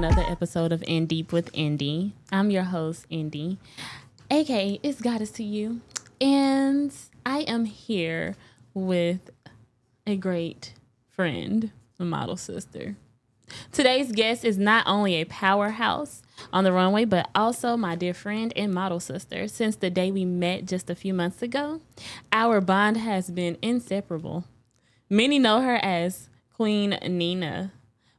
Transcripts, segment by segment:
another episode of In Deep with Indy. I'm your host, Indy, aka It's Goddess to You. And I am here with a great friend, a model sister. Today's guest is not only a powerhouse on the runway, but also my dear friend and model sister. Since the day we met just a few months ago, our bond has been inseparable. Many know her as Queen Nina,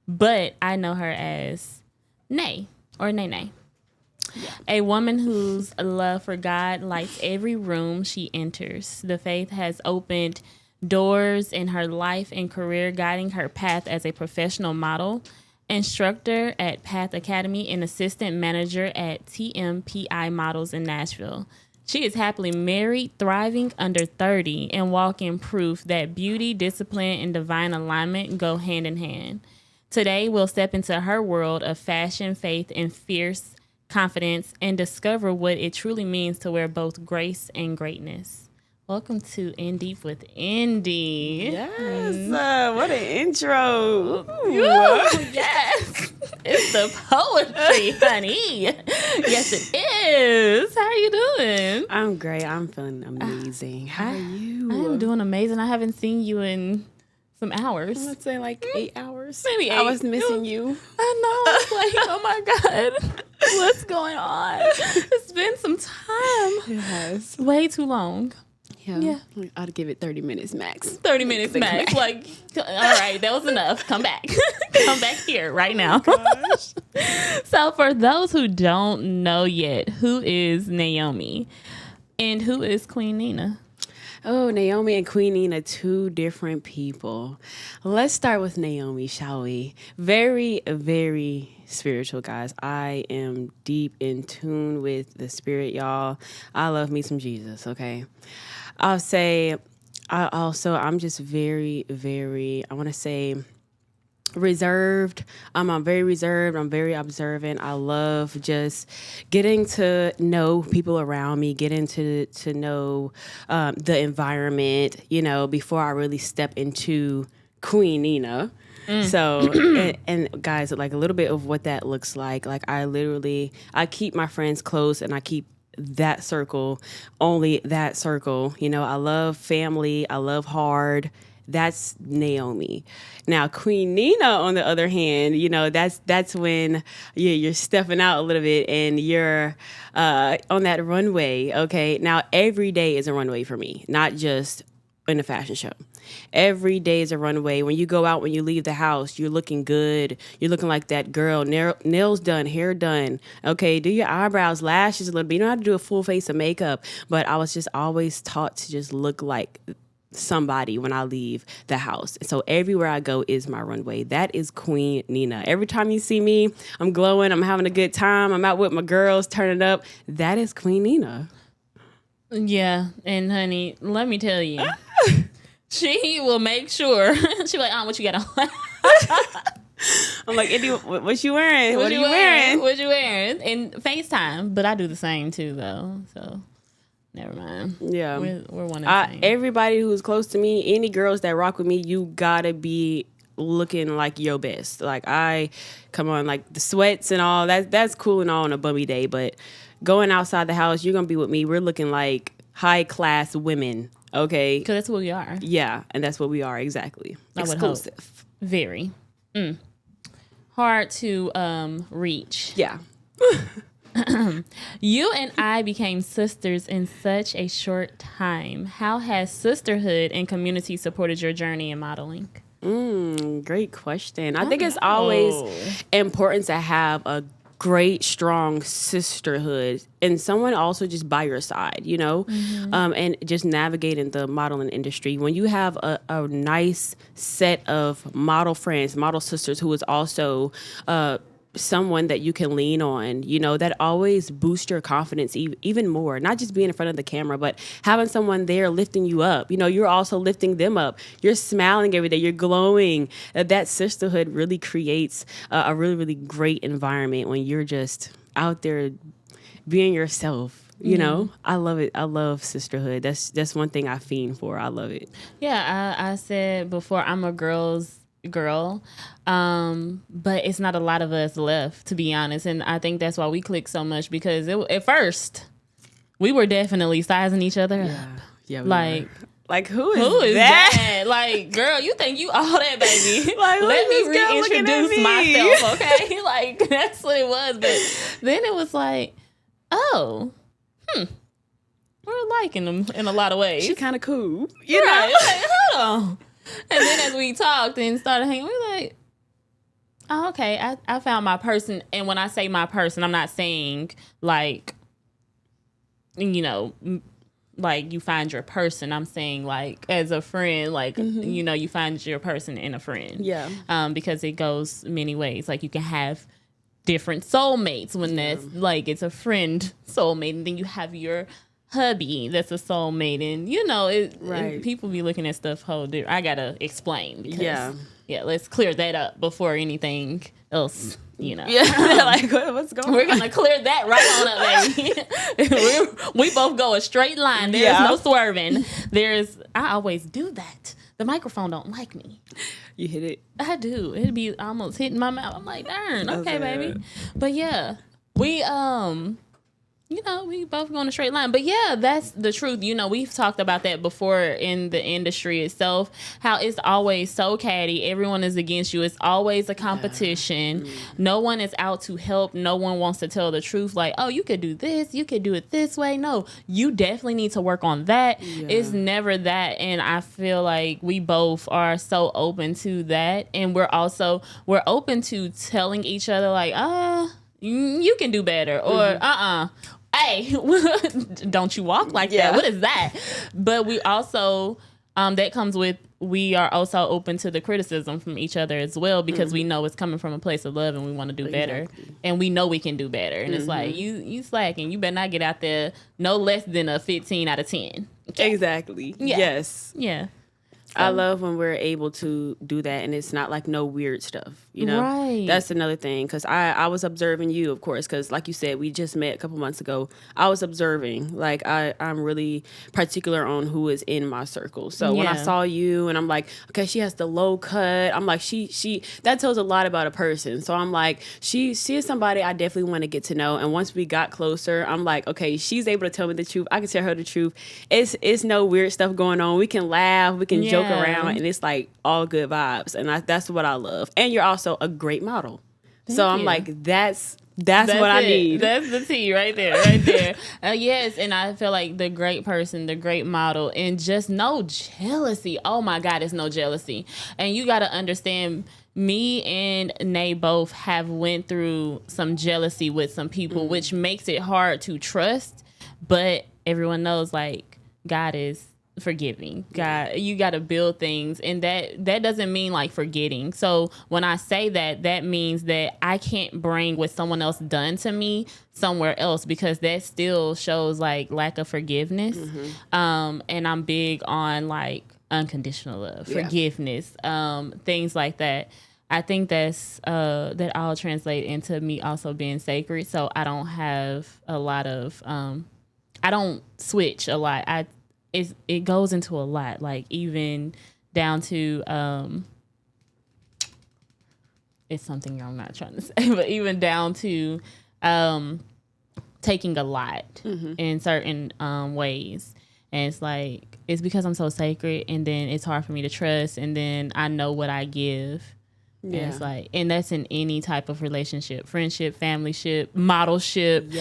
but I know her as Nay or Nene. Yeah. A woman whose love for God lights every room she enters. The faith has opened doors in her life and career, guiding her path as a professional model, instructor at Path Academy, and assistant manager at TMPI Models in Nashville. She is happily married, thriving under 30, and walking proof that beauty, discipline, and divine alignment go hand in hand. Today, we'll step into her world of fashion, faith, and fierce confidence and discover what it truly means to wear both grace and greatness. Welcome to In Deep with Indy. Yes, what an intro. Ooh, yes. It's the poetry, honey. Yes, it is. How are you doing? I'm great. I'm feeling amazing. How are you? I'm doing amazing. I haven't seen you in some hours. Let's say like 8 hours. Maybe 8. I was missing you. I know. It's like, oh my God. What's going on? It's been some time. Yes. Way too long. Yeah. I'd give it 30 minutes max. 30 minutes max. Like, all right, that was enough. Come back. Come back here right now. Gosh. So for those who don't know yet, who is Nayomi and who is Queen Nina? Oh, Nayomi and Queen Nina, two different people. Let's start with Nayomi, shall we? Very, very spiritual, guys. I am deep in tune with the spirit, y'all. I love me some Jesus, okay? I'll say, I'm just very, very, I want to say, reserved. I'm very reserved. I'm very observant. I love just getting to know people around me, getting to know the environment, before I really step into Queen Nina. So, and guys, like a little bit of what that looks like I keep my friends close and I keep that circle, only that circle. I love family. I love hard. That's Nayomi. Now, Queen Nina, on the other hand, that's when you're stepping out a little bit and you're on that runway, okay? Now, every day is a runway for me, not just in a fashion show. Every day is a runway. When you go out, when you leave the house, you're looking good. You're looking like that girl. Nails done, hair done. Okay, do your eyebrows, lashes a little bit. You don't have to do a full face of makeup, but I was just always taught to just look like somebody when I leave the house. So everywhere I go is my runway. That is Queen Nina. Every time you see me, I'm glowing. I'm having a good time. I'm out with my girls, turning up. That is Queen Nina. Yeah, and honey, let me tell you, she will make sure. She'll be like, what you got on? I'm like, Indy, what you wearing? What are you wearing? What you wearing? And FaceTime, but I do the same too, though. So never mind. Yeah, we're one and the same. Everybody who's close to me, any girls that rock with me, you gotta be looking like your best. Like come on, like the sweats and all that's cool and all on a bummy day, but going outside the house, you're gonna be with me. We're looking like high class women, okay? Because that's what we are. Yeah, and that's what we are exactly. Exclusive. Very hard to reach. Yeah. You and I became sisters in such a short time. How has sisterhood and community supported your journey in modeling? Great question. I think it's always important to have a great, strong sisterhood and someone also just by your side, and just navigating the modeling industry. When you have a nice set of model friends, model sisters who is also someone that you can lean on, that always boosts your confidence even more. Not just being in front of the camera, but having someone there lifting you up. You're also lifting them up. You're smiling every day. You're glowing. That sisterhood really creates a really, really great environment when you're just out there being yourself. I love it. I love sisterhood. That's one thing I fiend for. I love it. Yeah, I said before, I'm a girl's girl. But it's not a lot of us left, to be honest. And I think that's why we clicked so much, because at first we were definitely sizing each other up. Yeah, Like who is that? Like, girl, you think you all that, baby? Like, let me reintroduce myself, okay? Like, that's what it was. But then it was like, oh, we're liking them in a lot of ways. She kind of cool, you know? Like, hold on. And then as we talked and started hanging, we were like, oh, okay, I found my person. And when I say my person, I'm not saying like, you know, like you find your person. I'm saying like as a friend, like, you know, you find your person in a friend. Yeah. Because it goes many ways. Like you can have different soulmates when that's like it's a friend soulmate, and then you have your hubby that's a soulmate, and you know and people be looking at stuff whole different. I gotta explain because, let's clear that up before anything else, you know. Like what's going on? We're gonna clear that right on up, baby. we both go a straight line. There's no swerving. I always do that. The microphone don't like me. You hit it? I do. It'd be almost hitting my mouth. I'm like, darn, okay, baby. But yeah, we you know, we both go on a straight line. But yeah, that's the truth. You know, we've talked about that before in the industry itself, how it's always so catty. Everyone is against you. It's always a competition. No one is out to help. No one wants to tell the truth. Like, oh, you could do this. You could do it this way. No, you definitely need to work on that. It's never that. And I feel like we both are so open to that. And we're open to telling each other like, you can do better, or hey, don't you walk like that. What is that? But we also, that comes with, we are also open to the criticism from each other as well, because we know it's coming from a place of love and we want to do better, and we know we can do better. And it's like, you slacking, you better not get out there no less than a 15 out of 10. Okay? Exactly. Yeah. Yes. Yeah. I love when we're able to do that, and it's not like no weird stuff, you know? Right. That's another thing, because I was observing you, of course, because like you said, we just met a couple months ago. I was observing. Like, I'm really particular on who is in my circle. So when I saw you, and I'm like, okay, she has the low cut. I'm like, she that tells a lot about a person. So I'm like, she is somebody I definitely want to get to know. And once we got closer, I'm like, okay, she's able to tell me the truth. I can tell her the truth. It's no weird stuff going on. We can laugh. We can joke around, and it's like all good vibes, and that's what I love. And you're also a great model. So I'm like, that's what I need. That's the tea right there, yes. And I feel like the great person, the great model, and just no jealousy. Oh my God, it's no jealousy. And you got to understand, me and Nay both have went through some jealousy with some people, which makes it hard to trust. But everyone knows, like, God is forgiving. God, you got to build things, and that doesn't mean like forgetting. So when I say that means that I can't bring what someone else done to me somewhere else, because that still shows like lack of forgiveness. And I'm big on like unconditional love, forgiveness, things like that. I think that's that all translate into me also being sacred. So I don't have a lot of I don't switch a lot. It goes into a lot, like even down to it's something I'm not trying to say, but even down to taking a lot in certain ways. And it's like, it's because I'm so sacred, and then it's hard for me to trust, and then I know what I give. And it's like, and that's in any type of relationship, friendship, familyship, modelship,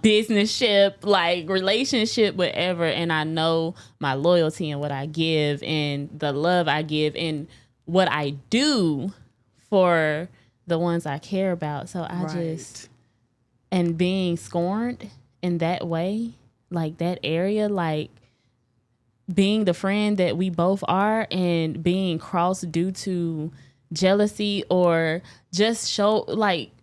businessship, like relationship, whatever. And I know my loyalty and what I give, and the love I give, and what I do for the ones I care about. So I just, and being scorned in that way, like that area, like being the friend that we both are, and being crossed due to jealousy, or just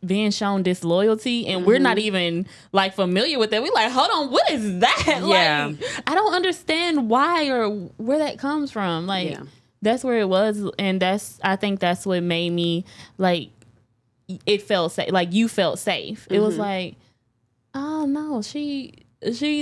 being shown disloyalty, and we're not even like familiar with that. We like, hold on, what is that? Like, I don't understand why or where that comes from. Like, that's where it was, and I think that's what made me like, it felt safe. Like, you felt safe. It was like, oh no, she's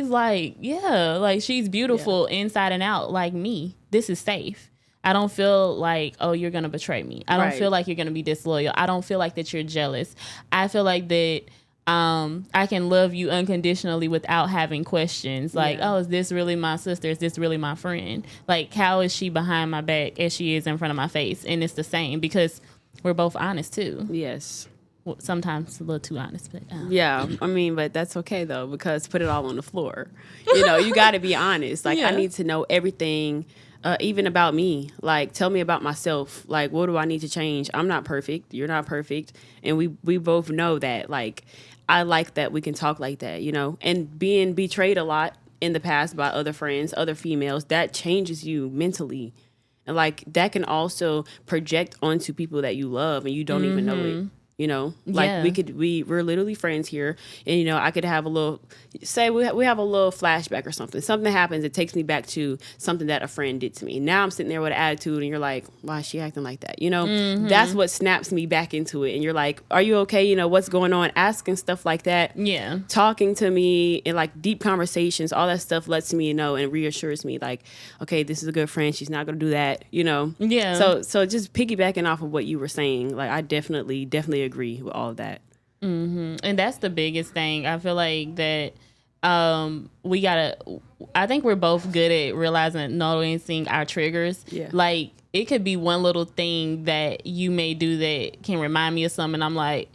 like, like she's beautiful inside and out like me. This is safe. I don't feel like, oh, you're going to betray me. I don't Right. feel like you're going to be disloyal. I don't feel like that you're jealous. I feel like that I can love you unconditionally without having questions. Like, Yeah. oh, is this really my sister? Is this really my friend? Like, how is she behind my back as she is in front of my face? And it's the same because we're both honest too. Yes. Well, sometimes a little too honest, but Yeah, I mean, but that's okay though, because put it all on the floor. You know, you got to be honest. Like, Yeah. I need to know everything, even about me. Like, tell me about myself. Like, what do I need to change? I'm not perfect. You're not perfect, and we both know that. Like, I like that we can talk like that. You know, and being betrayed a lot in the past by other friends, other females, that changes you mentally, and like that can also project onto people that you love, and you don't even know it. You know, like Yeah. we're literally friends here, and you know, I could have a little, say we have a little flashback or something. Something happens, it takes me back to something that a friend did to me. Now I'm sitting there with an attitude, and you're like, why is she acting like that? You know, that's what snaps me back into it. And you're like, are you okay? You know, what's going on? Asking stuff like that. yeah. Talking to me in like deep conversations, all that stuff lets me know and reassures me, like, okay, this is a good friend. She's not gonna do that. You know. Yeah. So just piggybacking off of what you were saying, like I definitely agree with all of that. And that's the biggest thing. I feel like that we gotta, I think we're both good at realizing, noticing our triggers. Yeah. Like, it could be one little thing that you may do that can remind me of something. I'm like,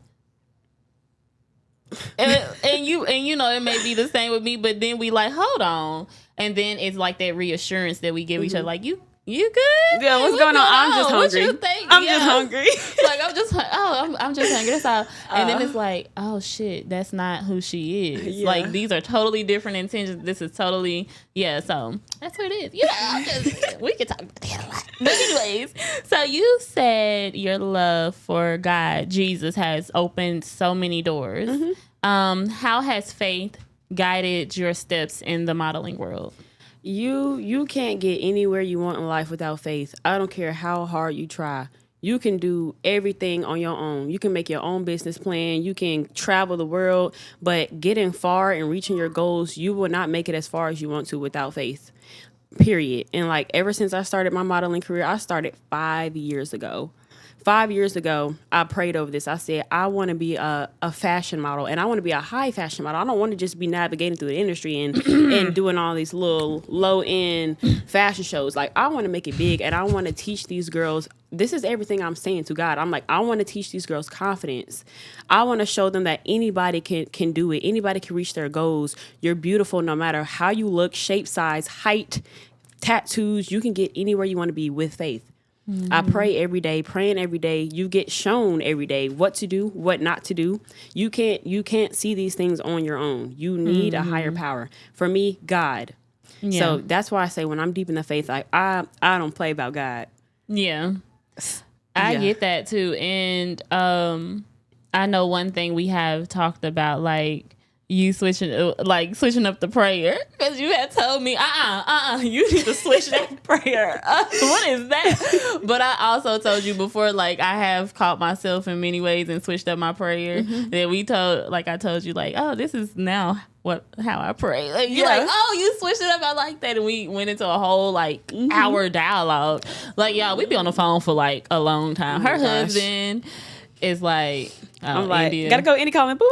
and you know, it may be the same with me, but then we like, hold on. And then it's like that reassurance that we give each other, like, you good? Yeah, what's going on? I'm just hungry. What you think? I'm just hungry. Like, I'm just hungry. That's all. And then it's like, oh shit, that's not who she is. Yeah. Like, these are totally different intentions. This is totally, so that's what it is. You know, we could talk about that a lot. But anyways, so you said your love for God, Jesus, has opened so many doors. How has faith guided your steps in the modeling world? You can't get anywhere you want in life without faith. I don't care how hard you try. You can do everything on your own. You can make your own business plan. You can travel the world, but getting far and reaching your goals, you will not make it as far as you want to without faith. Period. And like ever since I started my modeling career, I started 5 years ago. 5 years ago, I prayed over this. I said, I want to be a fashion model, and I want to be a high fashion model. I don't want to just be navigating through the industry and doing all these little low-end fashion shows. Like, I want to make it big, and I want to teach these girls. This is everything I'm saying to God. I'm like, I want to teach these girls confidence. I want to show them that anybody can do it. Anybody can reach their goals. You're beautiful no matter how you look, shape, size, height, tattoos. You can get anywhere you want to be with faith. I pray every day, praying every day. You get shown every day what to do, what not to do. You can't see these things on your own. You need a higher power. For me, God. Yeah. So that's why I say when I'm deep in the faith, like I don't play about God. Yeah. I get that too. And I know one thing we have talked about, like, you switching up the prayer, because you had told me, you need to switch that prayer. What is that? But I also told you before, like, I have caught myself in many ways and switched up my prayer. That I told you, like, oh, this is now how I pray. Like, you're like, oh, you switched it up. I like that. And we went into a whole like hour dialogue. Like, y'all, we be on the phone for like a long time. Her husband is like, I'm like, India. gotta go Indy calling. Boo.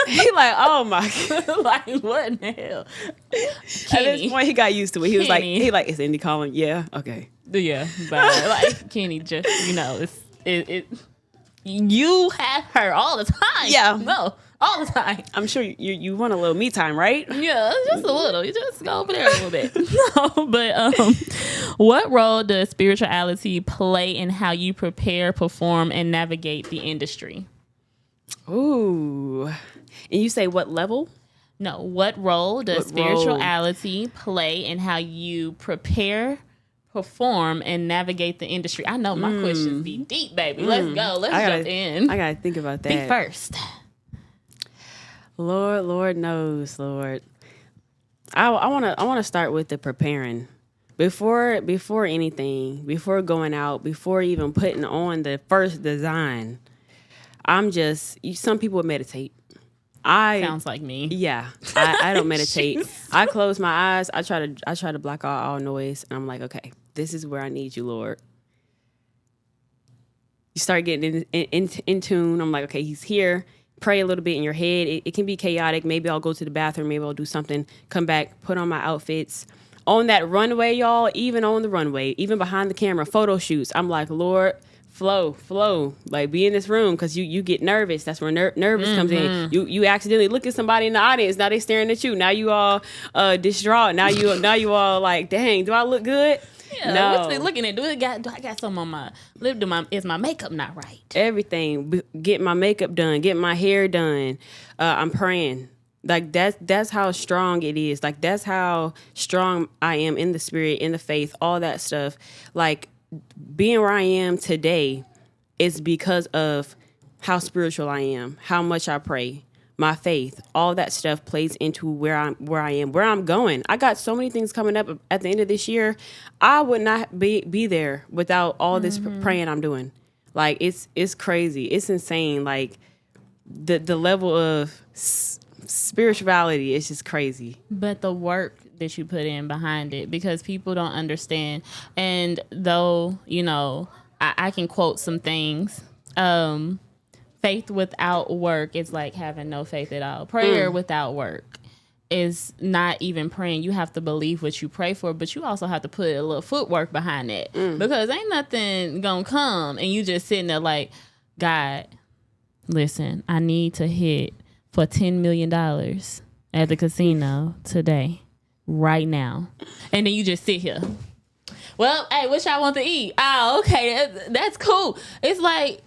He like, oh my God. Like, what in the hell? At this point, he got used to it. He was like, is Indy calling? Yeah, okay. Yeah, but like Kenny, just, you know, it you have her all the time. Yeah, no, all the time. I'm sure you want a little me time, right? Yeah, just a little. You just go over there a little bit. No, but what role does spirituality play in how you prepare, perform, and navigate the industry? Ooh, and you say what level? No, what role does spirituality play in how you prepare, perform, and navigate the industry? I know my questions be deep, baby. Let's go. Let's jump in. I gotta think about that. Be first. Lord knows, Lord. I wanna start with the preparing. Before anything, before going out, before even putting on the first design, some people meditate. Sounds like me. Yeah, I don't meditate. I close my eyes. I try to block out all noise, and I'm like, okay, this is where I need you, Lord. You start getting in tune. I'm like, okay, he's here. Pray a little bit in your head. It can be chaotic. Maybe I'll go to the bathroom. Maybe I'll do something, come back, put on my outfits. On that runway, y'all, even on the runway, even behind the camera, photo shoots, I'm like, Lord, flow, like be in this room, because you get nervous. That's where nervous comes in. You accidentally look at somebody in the audience. Now they staring at you. Now you all distraught. Now you all like, dang, do I look good? Yeah, no. What you looking at? Do I got something on my lip? Is my makeup not right? Everything. Get my makeup done. Get my hair done. I'm praying. Like that's how strong it is. Like that's how strong I am in the spirit, in the faith, all that stuff. Like being where I am today is because of how spiritual I am, how much I pray, my faith, all that stuff plays into where I am, where I'm going. I got so many things coming up at the end of this year. I would not be there without all this praying I'm doing. Like it's crazy. It's insane. Like the level of spirituality is just crazy. But the work that you put in behind it, because people don't understand. And though, I can quote some things. Faith without work is like having no faith at all. Prayer without work is not even praying. You have to believe what you pray for, but you also have to put a little footwork behind it, because ain't nothing gonna come and you just sitting there like, God, listen, I need to hit for $10 million at the casino today, right now. And then you just sit here. Well, hey, what y'all want to eat? Oh, okay, that's cool. It's like,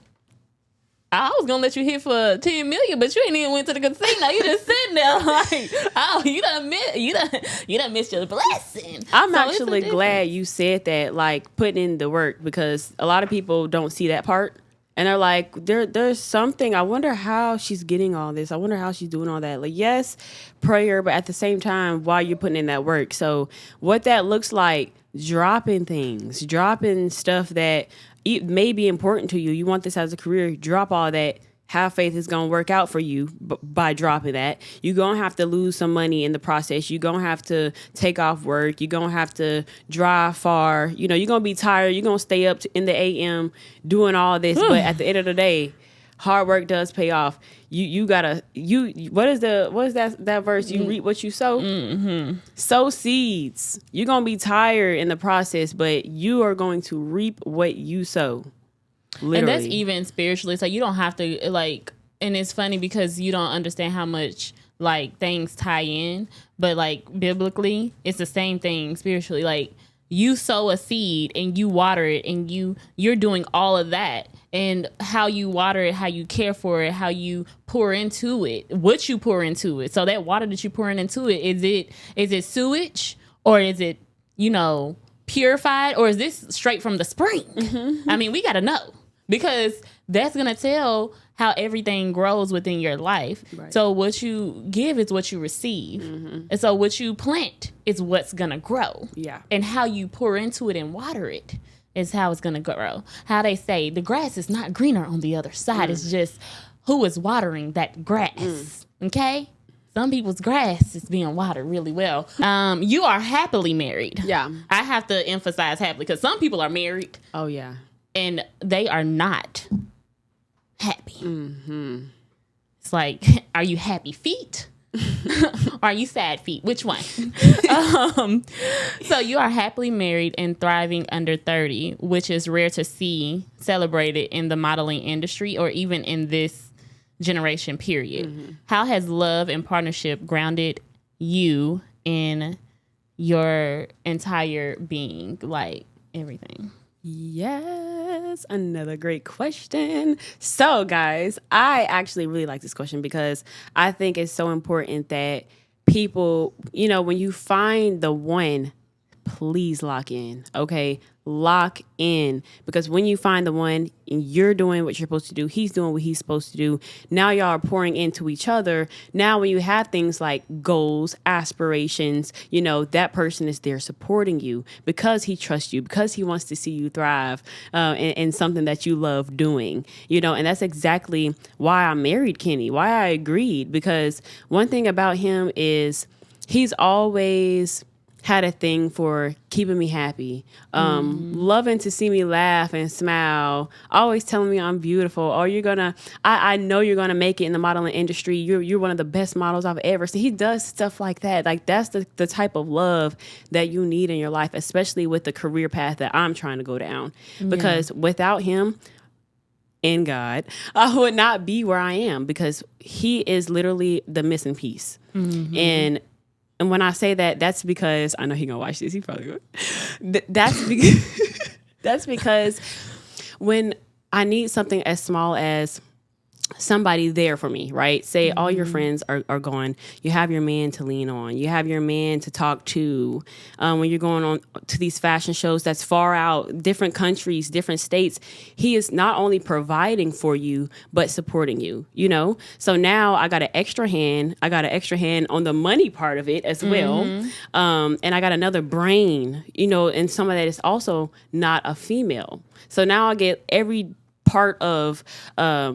I was gonna let you hit for $10 million, but you ain't even went to the casino. You just sitting there like, oh, you done missed your blessing. I'm actually glad you said that, like putting in the work, because a lot of people don't see that part. And they're like, there's something. I wonder how she's getting all this. I wonder how she's doing all that. Like, yes, prayer, but at the same time, while you're putting in that work. So what that looks like, dropping stuff that it may be important to you. You want this as a career. Drop all that. Have faith is going to work out for you by dropping that. You're going to have to lose some money in the process. You're going to have to take off work. You're going to have to drive far. You're going to be tired. You're going to stay up in the AM doing all this. But at the end of the day, hard work does pay off. What is that verse? You reap what you sow. Mm-hmm. Sow seeds. You're going to be tired in the process, but you are going to reap what you sow. Literally. And that's even spiritually. So you don't have to and it's funny because you don't understand how much things tie in, but biblically it's the same thing spiritually. Like you sow a seed and you water it and you're doing all of that, and how you water it, how you care for it, how you pour into it, what you pour into it. So that water that you're pouring into it, is it sewage, or is it, purified, or is this straight from the spring? Mm-hmm. I mean, we got to know. Because that's going to tell how everything grows within your life. Right. So what you give is what you receive. Mm-hmm. And so what you plant is what's going to grow. Yeah. And how you pour into it and water it is how it's going to grow. How they say the grass is not greener on the other side. It's just who is watering that grass. Okay? Some people's grass is being watered really well. You are happily married. Yeah. I have to emphasize happily, because some people are married. Oh, yeah. And they are not happy. Mm-hmm. It's like, are you happy feet? Or are you sad feet? Which one? So you are happily married and thriving under 30, which is rare to see celebrated in the modeling industry or even in this generation period. Mm-hmm. How has love and partnership grounded you in your entire being, everything? Yes, another great question. So, guys, I actually really like this question because I think it's so important that people, when you find the one, please lock in, okay? Lock in, because when you find the one and you're doing what you're supposed to do, he's doing what he's supposed to do. Now y'all are pouring into each other. Now when you have things like goals, aspirations, that person is there supporting you because he trusts you, because he wants to see you thrive in something that you love doing, and that's exactly why I married Kenny, why I agreed, because one thing about him is he's always had a thing for keeping me happy, loving to see me laugh and smile, always telling me I'm beautiful. Or I know you're gonna make it in the modeling industry. You're one of the best models I've ever seen. He does stuff like that. Like that's the type of love that you need in your life, especially with the career path that I'm trying to go down. Because without him and God, I would not be where I am, because he is literally the missing piece. And when I say that, that's because I know he gonna watch this. He probably would. That's because when I need something as small as somebody there for me, right? Say all your friends are gone. You have your man to lean on. You have your man to talk to. When you're going on to these fashion shows that's far out, different countries, different states, he is not only providing for you, but supporting you, you know? So now I got an extra hand. I got an extra hand on the money part of it as well. And I got another brain, you know, and some of that is also not a female. So now I get every part of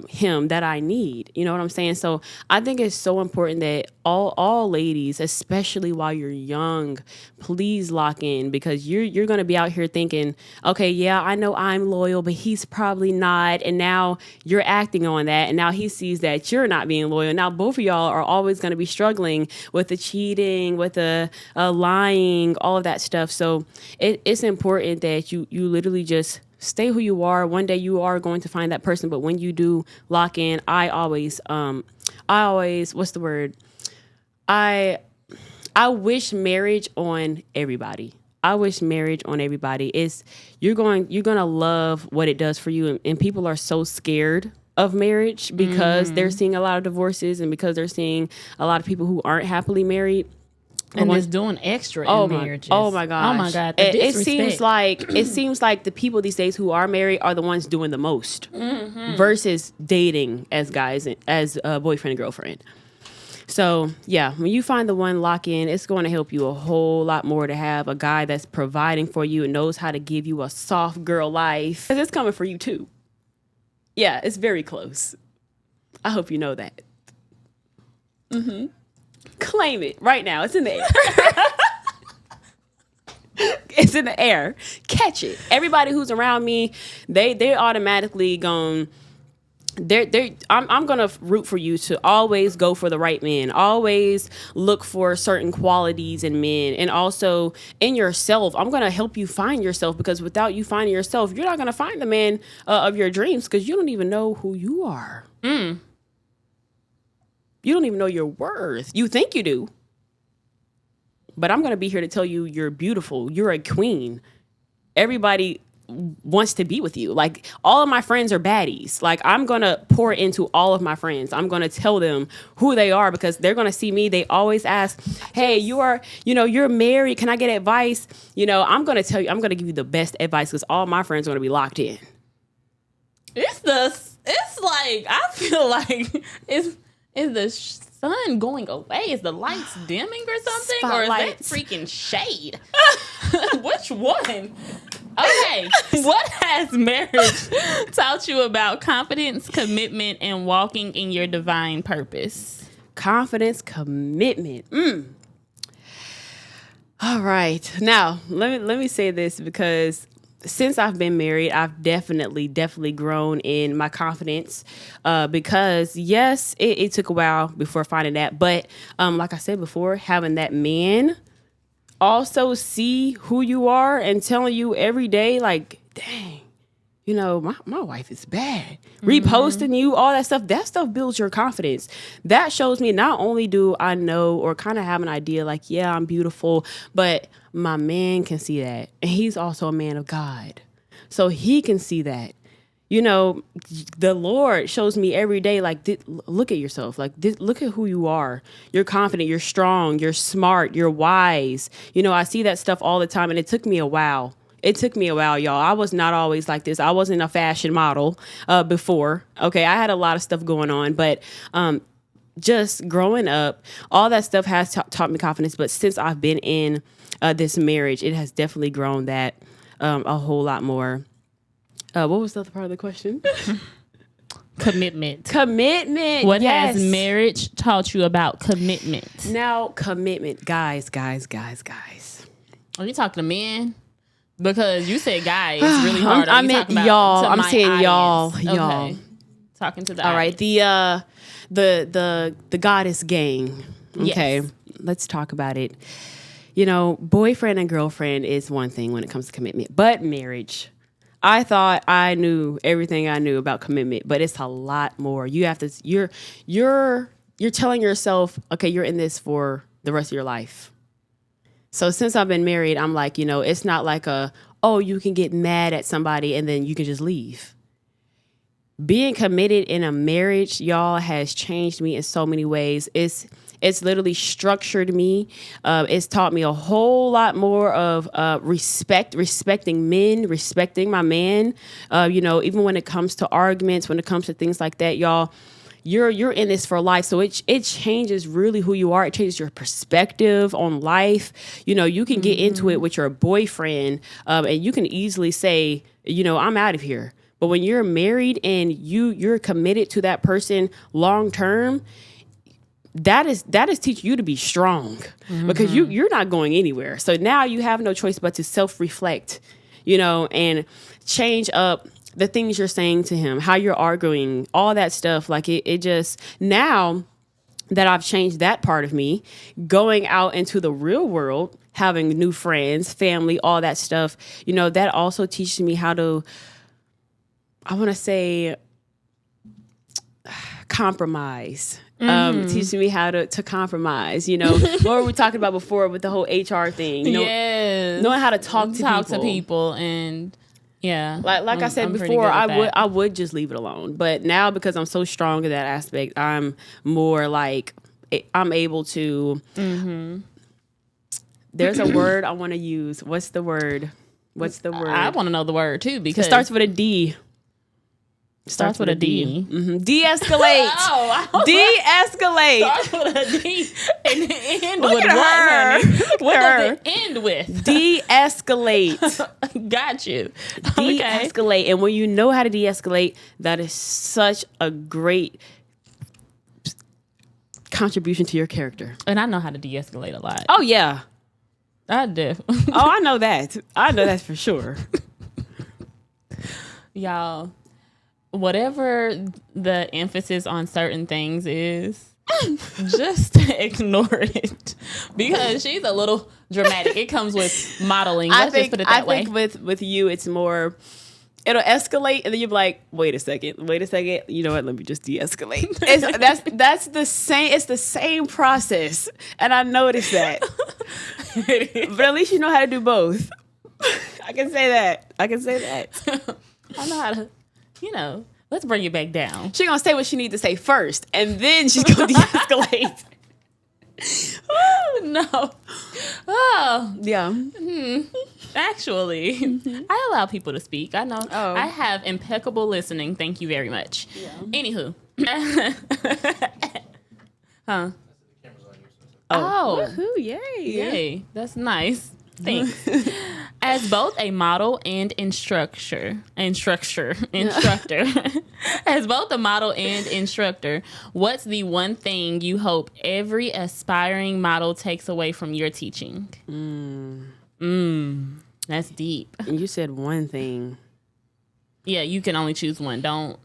him that I need. You know what I'm saying? So I think it's so important that all ladies, especially while you're young, please lock in, because you're going to be out here thinking, okay, yeah, I know I'm loyal, but he's probably not. And now you're acting on that. And now he sees that you're not being loyal. Now both of y'all are always going to be struggling with the cheating, with the lying, all of that stuff. So it's important that you literally just stay who you are. One day you are going to find that person, but when you do lock in, I always, what's the word? I wish marriage on everybody. I wish marriage on everybody. You're going to love what it does for you. And people are so scared of marriage because they're seeing a lot of divorces, and because they're seeing a lot of people who aren't happily married. And it's doing extra in marriages. Oh my gosh. Oh my God. It seems like the people these days who are married are the ones doing the most versus dating as guys, as a boyfriend and girlfriend. So yeah, when you find the one, lock in. It's going to help you a whole lot more to have a guy that's providing for you and knows how to give you a soft girl life. 'Cause it's coming for you too. Yeah, it's very close. I hope you know that. Claim it right now. It's in the air. It's in the air. Catch it. Everybody who's around me, they automatically going. I'm gonna root for you to always go for the right men. Always look for certain qualities in men, and also in yourself. I'm gonna help you find yourself, because without you finding yourself, you're not gonna find the man of your dreams, because you don't even know who you are. You don't even know your worth. You think you do. But I'm going to be here to tell you you're beautiful. You're a queen. Everybody wants to be with you. Like, all of my friends are baddies. Like, I'm going to pour into all of my friends. I'm going to tell them who they are, because they're going to see me. They always ask, hey, you're married. Can I get advice? You know, I'm going to tell you, I'm going to give you the best advice, because all my friends are going to be locked in. It's like, I feel like is the sun going away? Is the lights dimming or something? Spotlights. Or is that freaking shade? Which one? Okay. What has marriage taught you about confidence, commitment, and walking in your divine purpose? Confidence, commitment. All right. Now, let me say this, because since I've been married, I've definitely grown in my confidence, because yes, it took a while before finding that. But like I said before, having that man also see who you are and telling you every day, like, dang, you know, my wife is bad. Reposting you, all that stuff builds your confidence. That shows me not only do I know or kind of have an idea, like, yeah, I'm beautiful, but my man can see that. And he's also a man of God. So he can see that. You know, the Lord shows me every day, like, look at yourself. Like, look at who you are. You're confident. You're strong. You're smart. You're wise. You know, I see that stuff all the time. And it took me a while. Y'all. I was not always like this. I wasn't a fashion model before. Okay, I had a lot of stuff going on. But just growing up, all that stuff has taught me confidence. But since I've been in this marriage, it has definitely grown that a whole lot more. What was the other part of the question? Commitment. What has marriage taught you about commitment? Now, commitment. Guys. Are you talking to men? Because you said guy, it's really hard. I meant y'all. I'm saying y'all. Okay. Talking to the All right. The goddess gang. Okay. Yes. Let's talk about it. Boyfriend and girlfriend is one thing when it comes to commitment, but marriage. I thought I knew everything I knew about commitment, but it's a lot more. You have to. You're telling yourself, okay, you're in this for the rest of your life. So since I've been married, I'm like, it's not like you can get mad at somebody and then you can just leave. Being committed in a marriage, y'all, has changed me in so many ways. It's literally structured me. It's taught me a whole lot more of respecting men, respecting my man. Even when it comes to arguments, when it comes to things like that, y'all, you're in this for life. So it changes really who you are. It changes your perspective on life. You can get into it with your boyfriend, and you can easily say, I'm out of here. But when you're married and you're committed to that person long term, that is teaching you to be strong, because you're not going anywhere. So now you have no choice but to self-reflect, and change up the things you're saying to him, how you're arguing, all that stuff. Like it just, now that I've changed that part of me, going out into the real world, having new friends, family, all that stuff, that also teaches me how to, I want to say, compromise. Teaching me how to compromise. What were we talking about before with the whole HR thing? Yes. Knowing how to talk to people, and yeah. Like I said before, I would just leave it alone. But now, because I'm so strong in that aspect, I'm more like, I'm able to. There's a word I want to use. What's the word? I want to know the word too, because it starts with a D. Starts with a D. De-escalate. De-escalate. Starts with a D and end Look with at what, her. honey? What does it end with? De-escalate. Got you. De-escalate. And when you know how to de-escalate, that is such a great contribution to your character. And I know how to de-escalate a lot. Oh, yeah. I do. I know that. I know that for sure. Y'all, whatever the emphasis on certain things is, just ignore it, because she's a little dramatic. It comes with modeling. Let's just put it that way. I think with you, it's more, it'll escalate, and then you're like, wait a second. You know what? Let me just de-escalate. That's the same. It's the same process, and I noticed that. But at least you know how to do both. I can say that. I know how to, let's bring it back down. She's going to say what she needs to say first, and then she's going to de-escalate. Oh, no. Oh. Yeah. Actually, I allow people to speak. I know. Oh. I have impeccable listening. Thank you very much. Yeah. Anywho. Huh? Oh. Woohoo, yay. Yay. That's nice. Thanks. As both a model and instructor, as both a model and instructor, what's the one thing you hope every aspiring model takes away from your teaching? That's deep. And you said one thing. Yeah, you can only choose one. Don't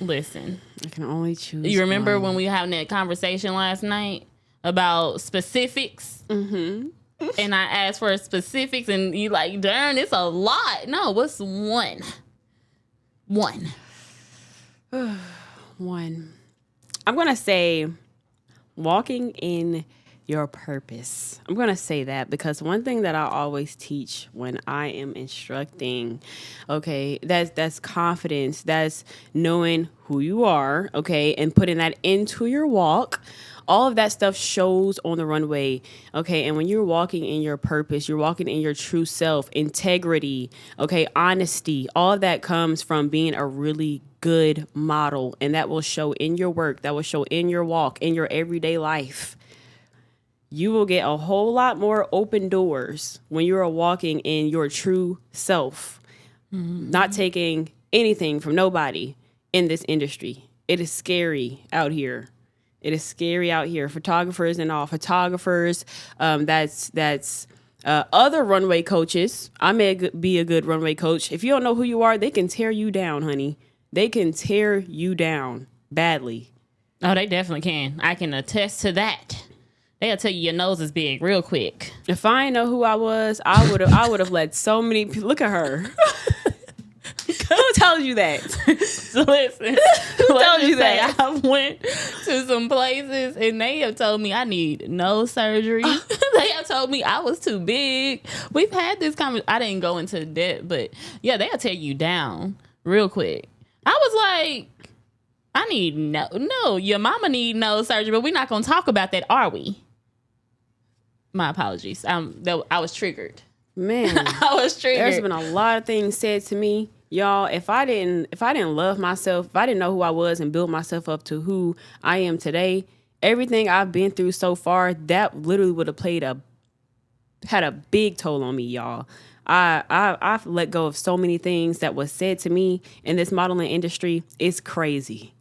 listen. I can only choose You remember one. when we were having that conversation last night about specifics? Mm-hmm. And I asked for specifics, and you like, darn, it's a lot. No, what's one? One. I'm going to say walking in your purpose. I'm going to say that because one thing that I always teach when I am instructing, okay, that's confidence. That's knowing who you are, okay, and putting that into your walk. All of that stuff shows on the runway, okay? And when you're walking in your purpose, you're walking in your true self, integrity, okay, honesty, all of that comes from being a really good model, and that will show in your work, that will show in your walk, in your everyday life. You will get a whole lot more open doors when you are walking in your true self, not taking anything from nobody in this industry. It is scary out here. It is scary out here. Photographers and all photographers, that's Other runway coaches, I may be a good runway coach. If you don't know who you are, they can tear you down, honey. They can tear you down badly. Oh, they definitely can. I can attest to that. They'll tell you your nose is big real quick. If I didn't know who I was, I would have let so many people look at her. Who tells you that? So listen, who told you that? I went to some places and they have told me I need nose surgery. They have told me I was too big. We've had this conversation. I didn't go into depth, but yeah, they'll tear you down real quick. I was like, I need no, your mama need nose surgery, but we're not going to talk about that, are we? My apologies. I was triggered. Man, I was triggered. There's been a lot of things said to me, y'all. If I didn't love myself, if I didn't know who I was and build myself up to who I am today, everything I've been through so far, that literally would have had a big toll on me, y'all. I've let go of so many things that was said to me in this modeling industry. It's crazy.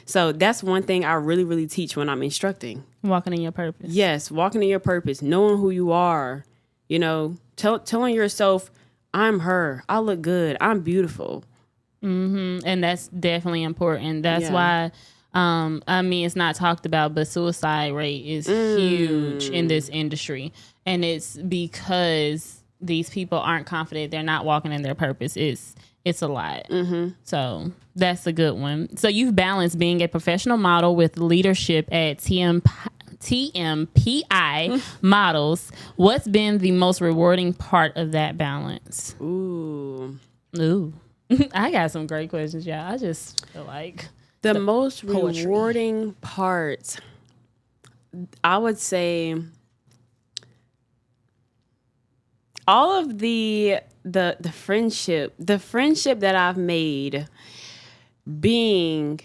So that's one thing I really, really teach when I'm instructing. Walking in your purpose. Yes, walking in your purpose, knowing who you are, you know, telling yourself, I'm her, I look good, I'm beautiful. Mm-hmm. And that's definitely important. That's why, I mean, it's not talked about, but suicide rate is huge in this industry. And it's because these people aren't confident. They're not walking in their purpose. It's a lot. Mm-hmm. So that's a good one. So you've balanced being a professional model with leadership at TMPI Models. What's been the most rewarding part of that balance? Ooh. I got some great questions, y'all. I just feel like the most rewarding part, I would say, all of the friendship that I've made being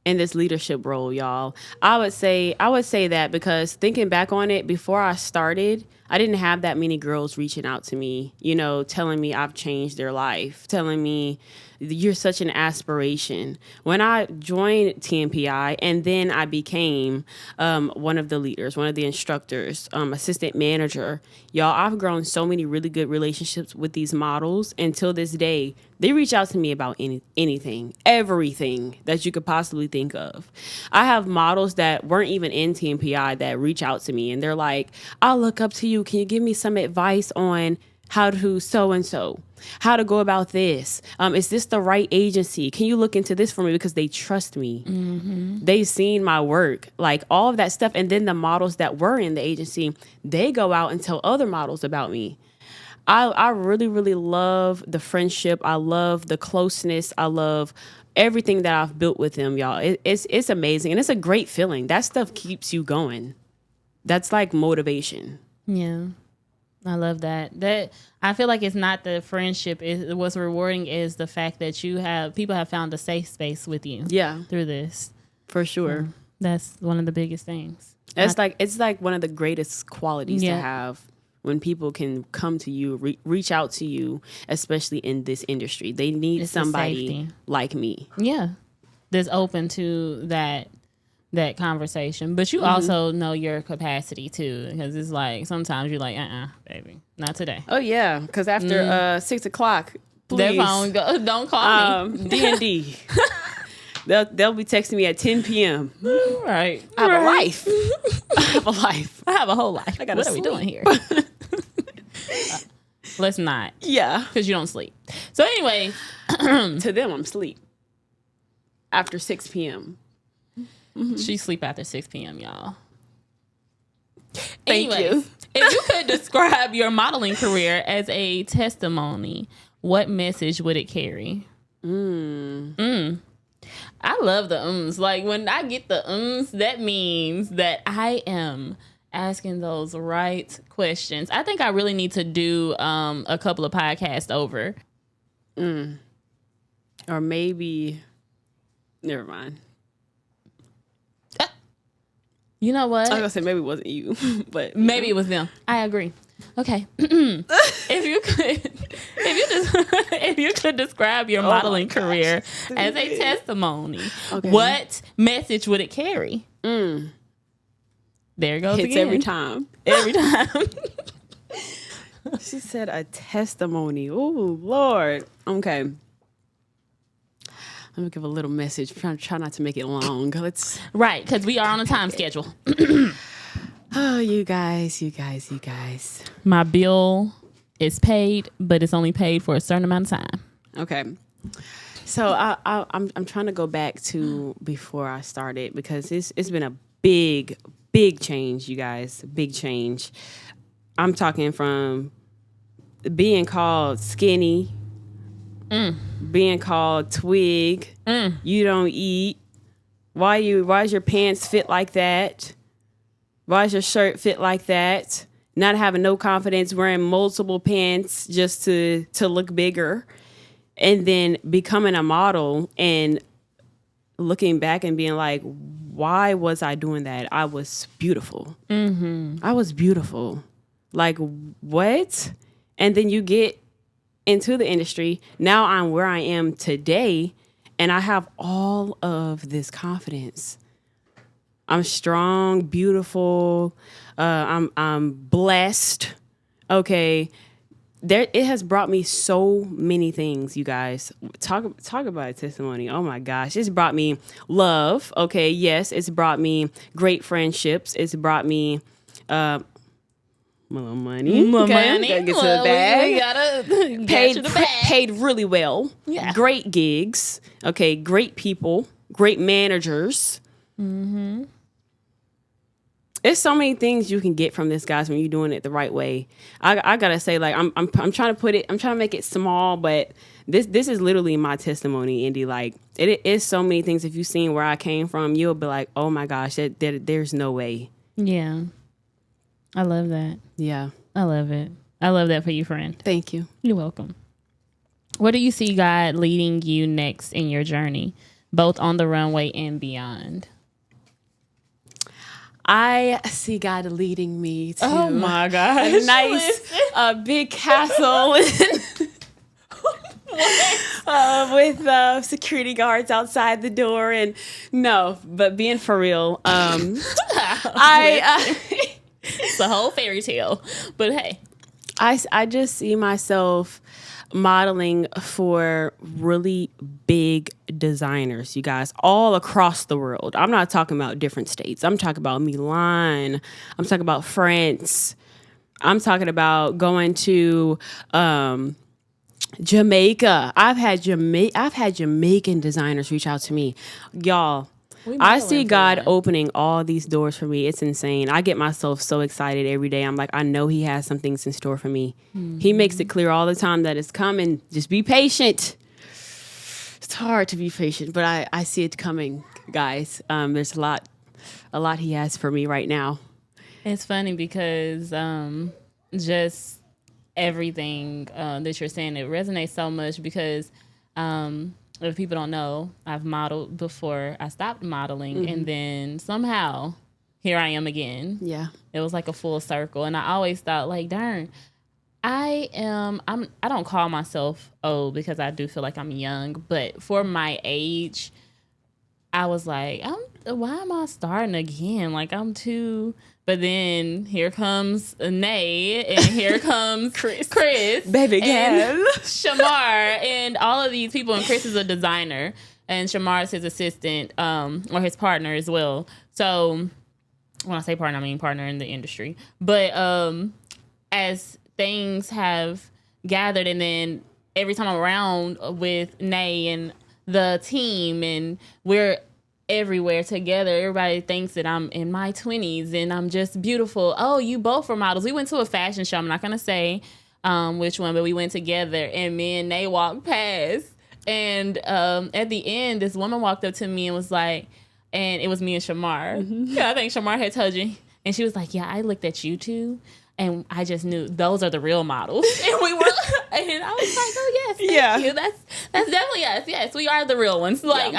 in this leadership role, y'all. I would say that because thinking back on it, before I started, I didn't have that many girls reaching out to me, you know, telling me I've changed their life, telling me you're such an aspiration. When I joined TMPI and then I became one of the leaders, one of the instructors, assistant manager, y'all, I've grown so many really good relationships with these models. Until this day, they reach out to me about anything, everything that you could possibly think of. I have models that weren't even in TMPI that reach out to me and they're like, I look up to you. Can you give me some advice on how to so-and-so, how to go about this? Is this the right agency? Can you look into this for me? Because they trust me. Mm-hmm. They've seen my work, like all of that stuff. And then the models that were in the agency, they go out and tell other models about me. I really, really love the friendship. I love the closeness. I love everything that I've built with them, y'all. It's amazing. And it's a great feeling. That stuff keeps you going. That's like motivation. Yeah. I love that. That I feel like it's not the friendship. What's rewarding is the fact that people have found a safe space with you. Yeah, through this, for sure. That's one of the biggest things. It's like one of the greatest qualities to have when people can come to you, reach out to you, especially in this industry. They need somebody like me. Yeah, that's open to that conversation, but you also know your capacity too, because it's like sometimes you're like, baby, not today. Oh yeah, because after 6:00, please, their phone don't call me. D&D. They'll be texting me at 10 p.m. Right, I have a life. I have a life. I have a whole life. What are we doing here? Let's not. Yeah, because you don't sleep. So anyway, to them, I'm asleep after 6 p.m. Mm-hmm. She sleep after 6 p.m., y'all. Thank you. If you could describe your modeling career as a testimony, what message would it carry? I love the ums. Like when I get the ums, that means that I am asking those right questions. I think I really need to do a couple of podcasts over. Or maybe, never mind. You know what? I was gonna say maybe it wasn't you, but maybe it was them. I agree. Okay. if you could describe your modeling career as a testimony, what message would it carry? There it goes Hits again. every time. Every time. She said a testimony. Oh, Lord. Okay. Let me give a little message. Try not to make it long. Let's. Right, because we are on a time schedule. Oh, you guys. My bill is paid, but it's only paid for a certain amount of time. Okay. So I'm trying to go back to before I started because it's been a big change, you guys. Big change. I'm talking from being called skinny, being called twig, you don't eat. Why is your pants fit like that? Why is your shirt fit like that? Not having no confidence, wearing multiple pants just to look bigger. And then becoming a model and looking back and being like, why was I doing that? I was beautiful. I was beautiful. Like, what? And then you get into the industry. Now I'm where I am today, and I have all of this confidence. I'm strong, beautiful. I'm blessed. Okay. It has brought me so many things, you guys. Talk about a testimony. Oh my gosh. It's brought me love. Okay. Yes. It's brought me great friendships. It's brought me, money. Okay. Money. Gotta get to the bag. We gotta get to the bag. Paid really well. Yeah. Great gigs. Okay. Great people. Great managers. There's so many things you can get from this, guys, when you're doing it the right way. I gotta say, like, I'm trying to make it small, but this is literally my testimony, Indy. Like, it is so many things. If you've seen where I came from, you'll be like, oh my gosh, there's no way. Yeah. I love that. Yeah. I love it. I love that for you, friend. Thank you. You're welcome. Where do you see God leading you next in your journey, both on the runway and beyond? I see God leading me to Oh my gosh. a nice big castle with security guards outside the door. And no, but being for real, It's a whole fairy tale. But hey. I just see myself modeling for really big designers, you guys, all across the world. I'm not talking about different states. I'm talking about Milan. I'm talking about France. I'm talking about going to Jamaica. I've had Jamaican designers reach out to me. Y'all, I see God opening all these doors for me. It's insane. I get myself so excited every day. I'm like, I know he has some things in store for me. He makes it clear all the time that it's coming. Just be patient. It's hard to be patient, but I see it coming, guys. There's a lot he has for me right now. It's funny because just everything that you're saying, it resonates so much because if people don't know, I've modeled before I stopped modeling, and then somehow here I am again. Yeah. It was like a full circle. And I always thought, like, darn, I don't call myself old because I do feel like I'm young, but for my age, I was like, why am I starting again? Like, I'm too. But then here comes Nay, and here comes Chris, baby girl, and Shamar, and all of these people. And Chris is a designer, and Shamar is his assistant, or his partner as well. So when I say partner, I mean partner in the industry. But as things have gathered, and then every time I'm around with Nay and the team, and we're everywhere together, everybody thinks that I'm in my 20s and I'm just beautiful. Oh, you both were models. We went to a fashion show. I'm not gonna say which one, but we went together, and me and Nay walked past, and at the end this woman walked up to me and was like, and it was me and Shamar. Yeah, I think Shamar had told you, and she was like, yeah, I looked at you two and I just knew those are the real models. And we were, and I was like, oh yes, thank you. That's definitely us. Yes, we are the real ones. Like,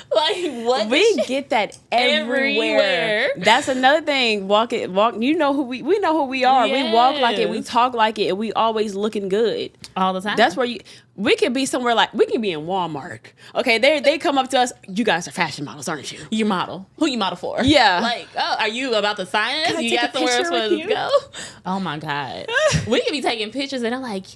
what? We get that everywhere. That's another thing. Walk. You know who we know who we are. Yes. We walk like it. We talk like it. And we always looking good all the time. That's where We could be somewhere like, we can be in Walmart. Okay, they come up to us, you guys are fashion models, aren't you? You model. Who you model for? Yeah. Like, oh, are you about to sign us? Can I You take got a somewhere else picture for us with to you? go? Oh my God. We could be taking pictures and I'm like,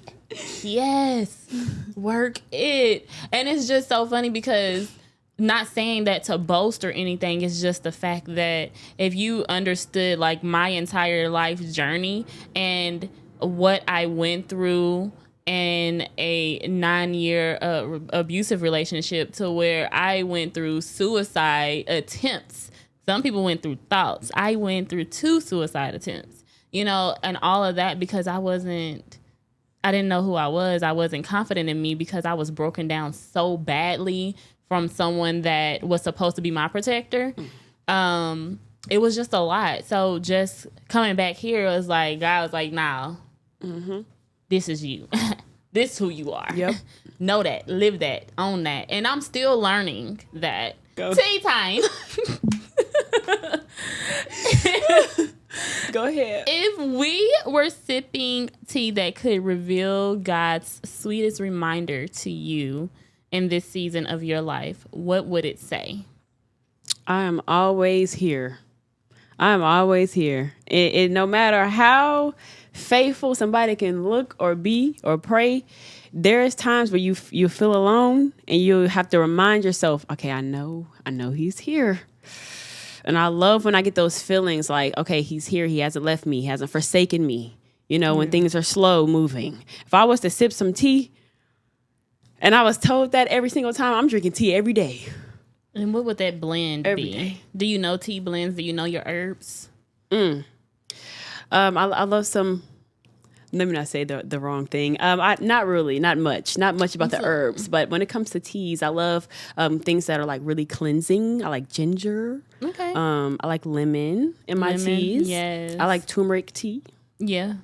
yes, work it. And it's just so funny because not saying that to boast or anything, it's just the fact that if you understood like my entire life journey and what I went through in a 9-year abusive relationship to where I went through suicide attempts. Some people went through thoughts. I went through 2 suicide attempts, you know, and all of that because I didn't know who I was. I wasn't confident in me because I was broken down so badly from someone that was supposed to be my protector. It was just a lot. So just coming back here was like, God was like, nah, this is you. This is who you are. Yep. Know that, live that, own that. And I'm still learning that. Go. Tea time. Go ahead. If we were sipping tea that could reveal God's sweetest reminder to you in this season of your life, what would it say? I am always here. I'm always here. It no matter how faithful somebody can look or be or pray, there's times where you feel alone and you have to remind yourself, okay, I know he's here. And I love when I get those feelings like, okay, he's here. He hasn't left me. He hasn't forsaken me. You know, when things are slow moving. If I was to sip some tea and I was told that every single time, I'm drinking tea every day. And what would that blend Every be? day. Do you know tea blends? Do you know your herbs? I love some. Let me not say the wrong thing. Not really, not much about the herbs. But when it comes to teas, I love things that are like really cleansing. I like ginger. Okay. I like lemon in my teas. Yes. I like turmeric tea. Yeah.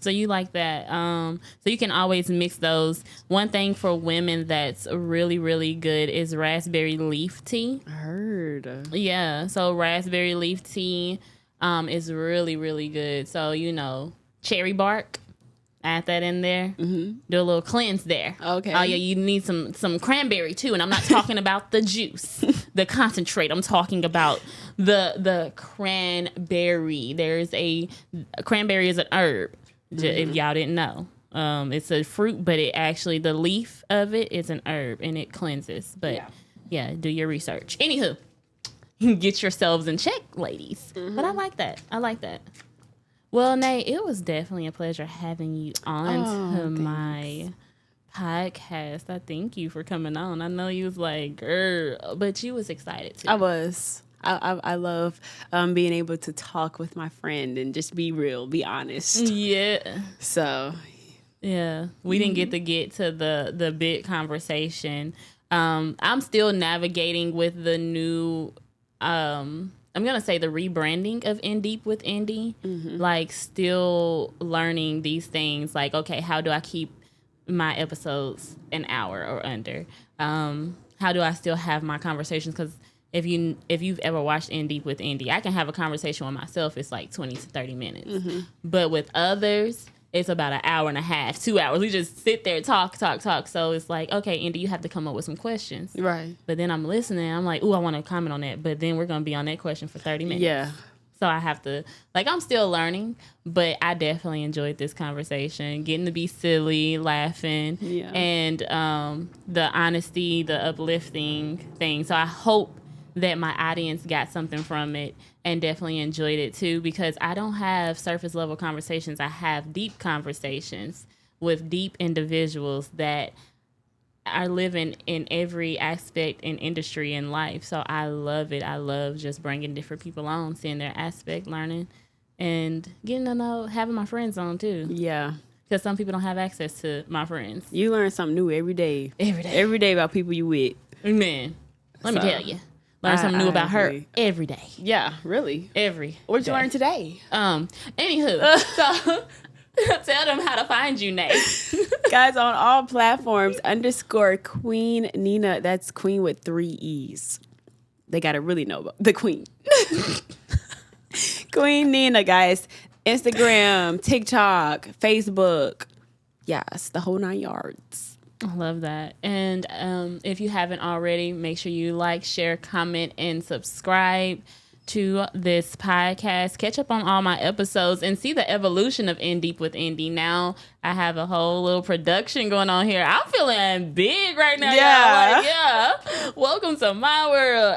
So you like that. So you can always mix those. One thing for women that's really, really good is raspberry leaf tea. I heard. Yeah. So raspberry leaf tea is really, really good. So, you know, cherry bark. Add that in there. Mm-hmm. Do a little cleanse there. Okay. Oh, yeah, you need some cranberry, too. And I'm not talking about the juice, the concentrate. I'm talking about the cranberry. Cranberry is an herb, if y'all didn't know. It's a fruit, but the leaf of it is an herb, and it cleanses. But, yeah do your research. Anywho, get yourselves in check, ladies. Mm-hmm. But I like that. Well, Nate, it was definitely a pleasure having you on to my podcast. I thank you for coming on. I know you was like, but you was excited too. I was. I love being able to talk with my friend and just be real, be honest. Yeah. So. Yeah. We didn't get to the big conversation. I'm still navigating with the new I'm going to say the rebranding of In Deep with Indy, like still learning these things. Like, okay, how do I keep my episodes an hour or under? How do I still have my conversations? Because if you've ever watched In Deep with Indy, I can have a conversation with myself. It's like 20 to 30 minutes. But with others, it's about an hour and a half, 2 hours. We just sit there, talk. So it's like, okay, Indy, you have to come up with some questions. Right. But then I'm listening. I'm like, ooh, I want to comment on that. But then we're going to be on that question for 30 minutes. Yeah. So I have to, I'm still learning, but I definitely enjoyed this conversation, getting to be silly, laughing, and the honesty, the uplifting thing. So I hope that my audience got something from it and definitely enjoyed it too, because I don't have surface level conversations. I have deep conversations with deep individuals that are living in every aspect and industry in life. So I love it. I love just bringing different people on, seeing their aspect, learning, and getting to know, having my friends on too. Yeah. Because some people don't have access to my friends. You learn something new every day. Every day about people you with. Man, let me tell you. Learn something new about her every day. Yeah, really. Every What'd you day. learn today? Anywho, so tell them how to find you, Nate. Guys, on all platforms, _Queen Nina. That's Queen with 3 E's. They got to really know about the Queen. Queen Nina, guys. Instagram, TikTok, Facebook. Yes, the whole 9 yards. I love that. And if you haven't already, make sure you like, share, comment, and subscribe to this podcast. Catch up on all my episodes and see the evolution of In Deep with Indy. Now I have a whole little production going on here. I'm feeling big right now. Yeah. Y'all. Yeah. Welcome to my world.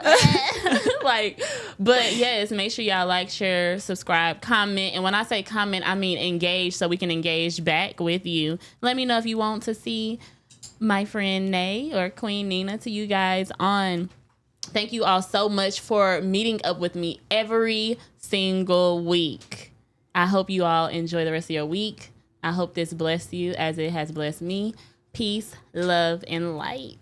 But yes, make sure y'all like, share, subscribe, comment. And when I say comment, I mean engage, so we can engage back with you. Let me know if you want to see my friend Nay or Queen Nina to you guys on. Thank you all so much for meeting up with me every single week. I hope you all enjoy the rest of your week. I hope this blessed you as it has blessed me. Peace, love, and light.